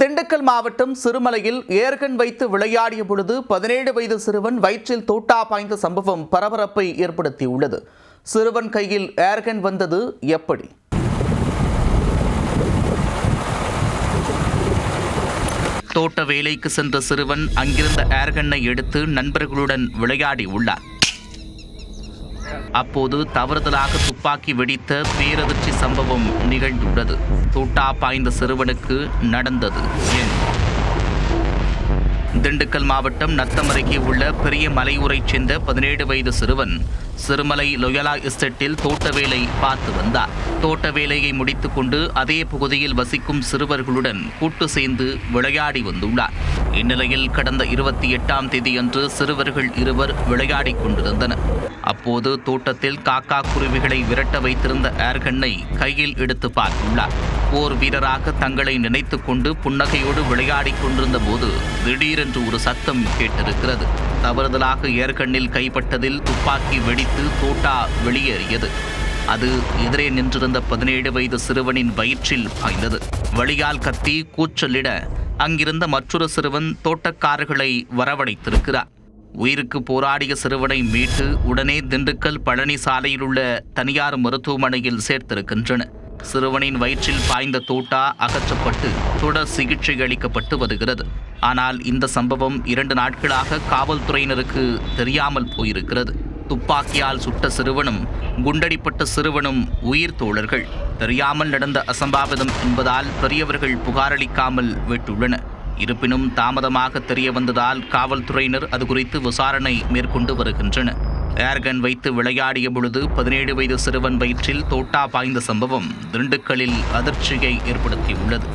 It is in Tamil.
திண்டுக்கல் மாவட்டம் சிறுமலையில் ஏர்கன் வைத்து விளையாடிய பொழுது 17 வயது சிறுவன் வயிற்றில் தோட்டா பாய்ந்த சம்பவம் பரபரப்பை ஏற்படுத்தியுள்ளது. சிறுவன் கையில் ஏர்கன் வந்தது எப்படி? தோட்ட வேலைக்கு சென்ற சிறுவன் அங்கிருந்த ஏர்கன்னை எடுத்து நண்பர்களுடன் விளையாடி உள்ளார். அப்போது தவறுதலாக துப்பாக்கி வெடித்த பேரதிர்ச்சி சம்பவம் நிகழ்ந்துள்ளது. தோட்டா பாய்ந்த சிறுவனுக்கு நடந்தது ஏன்? திண்டுக்கல் மாவட்டம் நத்தம் அருகே உள்ள பெரிய மலையூரைச் சேர்ந்த 17 வயது சிறுவன் சிறுமலை லொயலா எஸ்டேட்டில் தோட்ட வேலை பார்த்து வந்தார். தோட்ட வேலையை முடித்துக் கொண்டு அதே பகுதியில் வசிக்கும் சிறுவர்களுடன் கூட்டு சேர்ந்து விளையாடி வந்துள்ளார். இந்நிலையில் கடந்த 28ஆம் தேதியன்று சிறுவர்கள் இருவர் விளையாடிக் கொண்டிருந்தனர். அப்போது தோட்டத்தில் காக்கா குருவிகளை விரட்ட வைத்திருந்த ஏர்கன்னை கையில் எடுத்து பார்த்துள்ளார். போர் வீரராக தங்களை நினைத்துக் கொண்டு புன்னகையோடு விளையாடிக் கொண்டிருந்த போது திடீரென்று ஒரு சத்தம் கேட்டிருக்கிறது. தவறுதலாக ஏர்கன்னில் கைப்பட்டதில் துப்பாக்கி வெடித்து தோட்டா வெளியேறியது. அது எதிரே நின்றிருந்த 17 வயது சிறுவனின் வயிற்றில் பாய்ந்தது. வலியால் கத்தி கூச்சலிட அங்கிருந்த மற்றொரு சிறுவன் தோட்டக்காரர்களை வரவழைத்திருக்கிறார். உயிருக்கு போராடிய சிறுவனை மீட்டு உடனே திண்டுக்கல் பழனி சாலையில் உள்ள தனியார் மருத்துவமனையில் சேர்த்திருக்கின்றனர். சிறுவனின் வயிற்றில் பாய்ந்த தோட்டா அகற்றப்பட்டு தொடர் சிகிச்சை அளிக்கப்பட்டு வருகிறது. ஆனால் இந்த சம்பவம் 2 நாட்களாக காவல்துறையினருக்கு தெரியாமல் போயிருக்கிறது. துப்பாக்கியால் சுட்ட சிறுவனும் குண்டடிப்பட்ட சிறுவனும் உயிர் தோழர்கள். தெரியாமல் நடந்த அசம்பாவிதம் என்பதால் பெரியவர்கள் புகாரளிக்காமல் விட்டுள்ளனர். இருப்பினும் தாமதமாக தெரிய வந்ததால் காவல்துறையினர் அது குறித்து விசாரணை மேற்கொண்டு வருகின்றனர். ஏர்கன் வைத்து விளையாடிய பொழுது 17 வயது சிறுவன் வயிற்றில் தோட்டா பாய்ந்த சம்பவம் திண்டுக்கல்லில் அதிர்ச்சியை ஏற்படுத்தியுள்ளது.